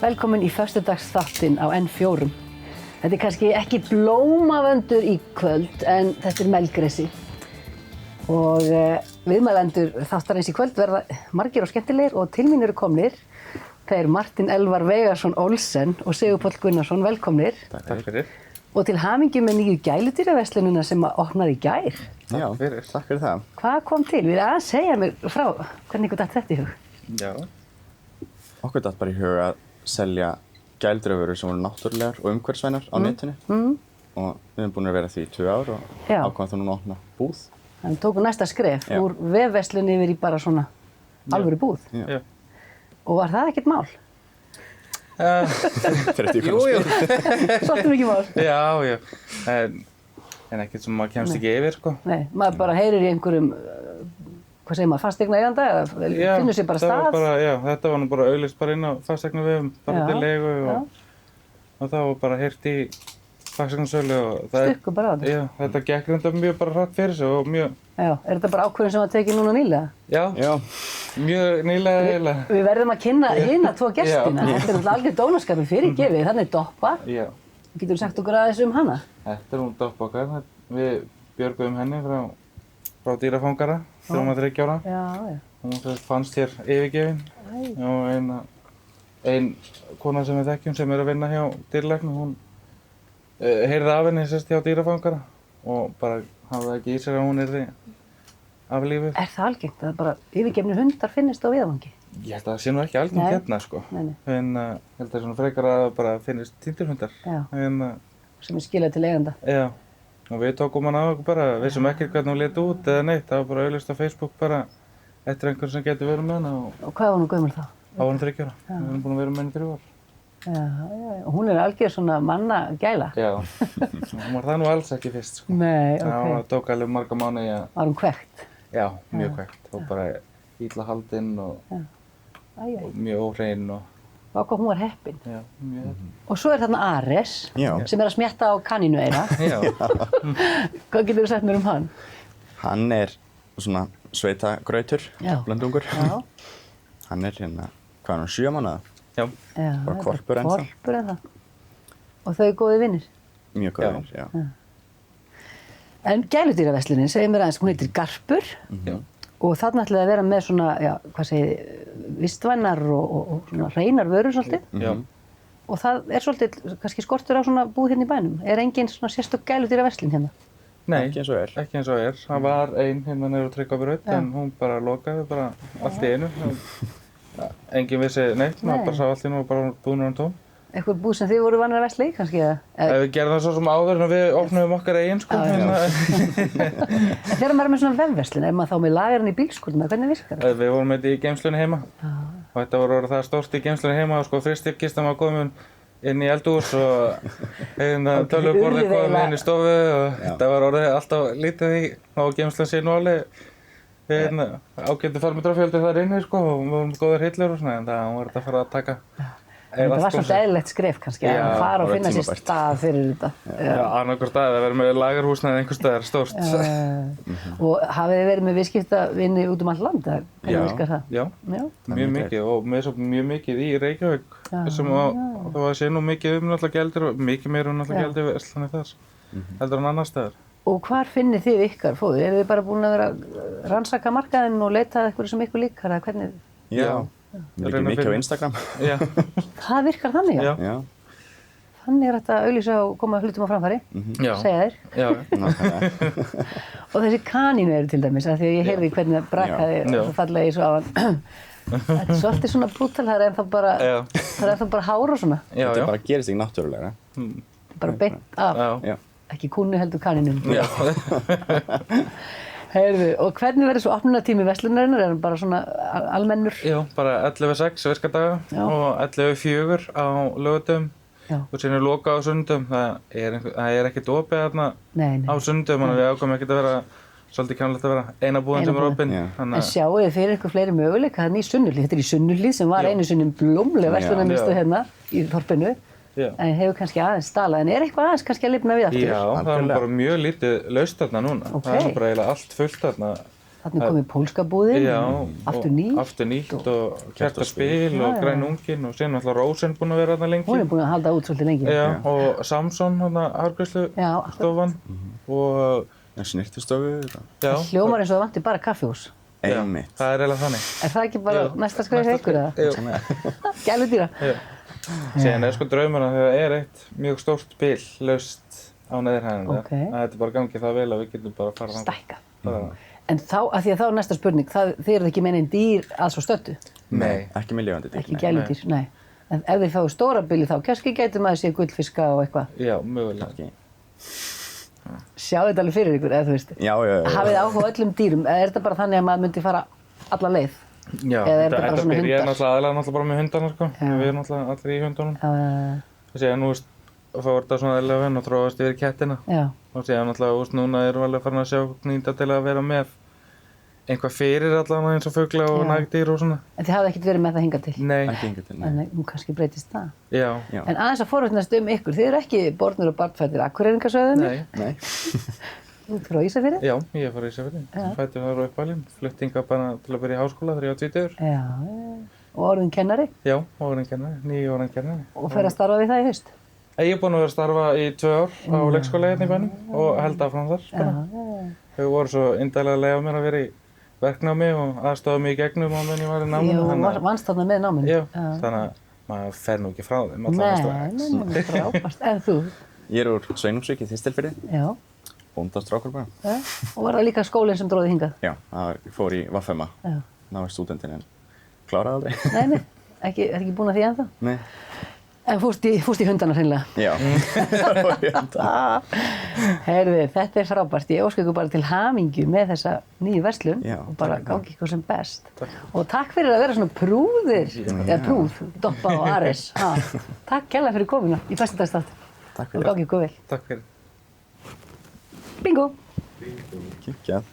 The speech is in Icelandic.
Velkomin í föstudagsþáttinn á N4. Þetta kannski ekki blómavöndur í kvöld, en þetta melgresi. Og viðmælendur þáttarins í kvöld verða margir og skemmtilegir og til mín eru komnir þeir Martin Elvar Veigarsson Olsen og Sigur Páll Gunnarsson, velkomnir. Takk fyrir. Og til hamingju með nýju gæludýraverslunina sem opnaði í gær. Já, takk fyrir það. Hvað kom til? Við að segja mér frá hvernig ykkur datt þetta í hug? Já. Okkur datt bara í hug að selja gæludýravörur sem voru náttúrulegar og umhverfisvænar á netinu. Og við erum búin að vera því í 2 ár og ákváðum þá núna að opna búð. Þannig tóku næsta skref úr vefverslun yfir í bara svona alvöru búð. Já. Og var það ekkert mál? Jú. Svolítið mikið mál? Já. En ekkert sem maður kemst ekki yfir, sko. Nei, maður bara heyrir í einhverjum, hvað segir maður, fasteignaeiganda eða finnur sér bara stað? Þetta var nú bara auglýst bara inn á fasteignavefum, bara til leigu og það var bara heyrt í fasteignasölu og það Stukku bara á þetta? Já, þetta gekk reyndar mjög bara hratt fyrir sig og mjög... Já, er þetta bara ákvörðun sem var tekið núna nýlega? Já. Mjög nýlega eiginlega. Við verðum að kynna hina 2 gestina. Þetta er náttúrulega algjör dónaskapur fyrirgefið, þannig Doppa. Já. Geturðu sagt okkur aðeins um hana? Þetta er hún Doppa okkar. Við björguðum henni frá dýrafangara þegar hún var 3 ára. Já. Hún fannst hér yfirgefin. Og ein kona sem við þekkjum sem er að vinna hjá dýralæknum, hún heyrði af henni hjá dýrafangara og bara hafði það ekki í sér að hún yrði aflífuð. Er það algengt að bara yfirgefnir hundar finnist á viðfangi? Ég held að það sé nú ekki algengt hérna, sko. Nei. En ég held að það er svona frekar að bara finnist týndir hundar. Já. Sem er skilað til eiganda. Já. Og við tókum hann á okkur bara, vissum ekki hvernig hún lét út eða neitt. Það var bara auglýst á Facebook bara eftir einhvern sem getur verið með hana. Og hvað var hún gömul þá? Þá var hún 3 ára. Við erum búin að vera með henni 3 ár. Já. Og hún er algjör svona mannagæla. Já. Hún var það nú alls ekki fyrst, sko. Nei, ok. Það tók alveg marga mánuði að... Var hún hvekkt? Já, mjög hvekkt. Og bara illa haldinn og mjög óhrein og... Og hvað hún var heppin. Já, mjög heppin. Og svo er þarna Ares, sem er að smjatta á kanínueyra. Já. Hvað getur þú sagt mér um hann? Hann er svona sveitagrautur, blöndungur. Já. Hann er hérna, hvað er hann, 7 mánaða? Já. Bara hvolpur ennþá. Hvolpur ennþá. Og þau góðir vinnir? Mjög góðir vinnir, já. En gæludýraverslunin, segir mér aðeins, hún heitir Garpur. Já. Og þarna ætlaði að vera með svona, hvað segir, vistvænar og svona hreinar vörur svolítið. Já. Og það er svolítið, kannski skortur á svona búð hérna í bænum. Er engin svona sérstök gæludýraverslun hérna? Nei, ekki eins og er. Ekki eins og er. Það var ein hérna niður á Tryggvabraut, en hún bara lokaði bara allt í einu. Enginn vissi neitt, maður bara sá allt í einu og bara búðin var tóm. Eitthvað búð sem þið voru vanir að versla í kannski, eða? Við gerðum það svo sem áður en við opnuðum okkar eigin, sko. En þegar maður er með svona vefverslun, er maður þá með lagerinn í bílskúrnum, eða hvernig virkar það? Við vorum með þetta í geymslunni heima. Og þetta var orðið það stórt í geymslunni heima og sko frystikistan var komin inn í eldhús og tölvuborðið komið inn í stofu og þetta var orðið alltaf lítið í og geymslan sé nú alveg ágættu fermetrafjöldi þar inni, sko, og við vorum góðar hillur og svona, en það var þetta að fara að taka. Þetta var svolítið eðlilegt skref kannski, að fara og finna sér stað fyrir þetta. Já, annarkur stað, að vera með lagerhúsnæði einhvers staðar stórt. Og hafið þið verið með viðskiptavinni út um allt land, eða hvernig virkar það? Já, mjög mikið og með svo mjög mikið í Reykjavík sem það var sé nú mikið náttúrulega gældir og mikið meira náttúrulega gældir verslanir þar, heldur en annar staðar. Og hvar finnið þið ykkar fóður? Eru þið bara búin að vera að rannsaka markaðinn og leita að eitthvað sem ykkur líkar, eða hvernig? Já. Við erum mikið á Instagram. Já. Það virkar þannig, já? Þannig er þetta að auglýsa og koma hlutum á framfæri, segja þér. Já. Nákvæmlega. Og þessi kanínu eru til dæmis, af því að ég heyrði hvernig það brakaði og fallega í svo áðan. Þetta er svolítið svona brútal, það er ennþá bara hár og svona. Já. Þetta bara gerist ekki náttúrulega. Bara beint af. Já. Ekki kúnnu heldur kanínum. Já. Heyrðu, og hvernig verður svo opnunartími verslunarinnar? Er hann bara svona almennur? Já, bara 11:06 virkadaga og 11:04 á laugardögum og síðan er loka á sunnudögum. Það er ekkert opið þarna á sunnudögum, þannig að við ákváðum ekkert að vera svolítið kjánlegt að vera eina búðin sem er opin. En sjáu þið fyrir ykkur fleiri möguleika þarna í Sunnuhlíð? Þetta er í Sunnuhlíð sem var einu sinni blómleg verslunarmiðstöð hérna í þorpinu. En hefur kannski aðeins stalað, en er eitthvað aðeins kannski að lifna við aftur? Já, það er bara mjög lítið laust þarna núna. Það er bara eiginlega allt fullt þarna Þarna komið pólska búðin, Já, aftur og nýtt. aftur nýtt og Kertaspil og Græn unginn og síðan alltaf Rósen búin að vera þarna lengi. Hún er búin að halda út svolítið lengi. Já, og Samson, þarna hárgreiðslustofan og Snirtustofu. já, Hljómar eins og það vanti bara kaffihús. Einmitt. það er eiginlega þannig. Er það ekki bara næsta skref hjá ykkur eða? Jú. Gæludýra? Síðan er sko draumur að það er eitt mjög stórt bil laust á neðurhæðinni. Ok. Að þetta bara gangi það vel að við getum bara að fara þangað. Stækka. En þá, af því að þá er næsta spurning, þið eruð ekki meinin dýr að svo stöddu? Nei. Ekki með lifandi dýr. Ekki gæludýr, nei. En ef þið fáið stóra bili þá kannski gæti maður séð gullfiska og eitthvað. Já, mögulega. Ekki. Sjáu þetta alveg fyrir ykkur, eða þú veist. Já. Hafið áhuga á öllum dýrum, eða er þetta bara þannig að maður myndi fara alla leið? Já, Eða er þetta bara þetta svona byrjaði hundar? náttúrulega bara með hundana sko. Við erum náttúrulega allir í hundunum. Síðan, þú veist, þá var þetta svona eðlilega venn og þróast yfir í kettina. Já. Og síðan náttúrulega, þú veist, núna erum við alveg farin að sjá nýta til að vera með eitthvað fyrir allavega eins og fugla og Já. nagdýr og svona. En þið hafið ekkert verið með það hingað til? Nei. Ekki hingað til, nei. Nei, nú kannski breytist það. Já. En aðeins að forvitnast ykkur, þið eru ekki bornir og barnfættir Akureyringasvæðinu? Nei. Þú ert frá Ísafirði? Já, ég fór í Ísafirði. Fæddur þar á uppalinn. Fluttinga bara til að byrja í háskóla, 30 Já. Og orðin kennari? Já, orðin kennari, 9 orðin kennari. Og fer að starfa við það í haust? Ég er búinn að vera að starfa í 2 ár á leikskóla hérna í bænum og held áfram þar. Þau voru svo indælega leið á mér að vera í verknámi og aðstofa mig í gegnum á meðan ég var í náminu. Jú, vannst þarna með náminu? Já, þannig að maður fer nú ekki frá þeim allan strax. Nei, frábært. En þú? Ég er úr Sveinungsvík í Þistilfirði. Já. Bóndastrákur bara. Og var það líka skólinn sem dróði hingað? Já, ég fór í VFMA. Já. Náði stúdentinn en kláraði aldrei. Nei, ekki búin að því ennþá? Nei. En fórst í hundana hreinlega? Já. Heyrðu, þetta er frábært. Ég óska ykkur bara til hamingju með þessa nýju verslun og bara gangi ykkur sem best. Og takk fyrir að vera svona prúðir, eða prúð, Doppa og Ares. Takk kærlega fyrir komuna í Föstudagsþáttinn. Takk Og fyrir. gangi ykkur vel. Takk fyrir. Bingo! Kikjað.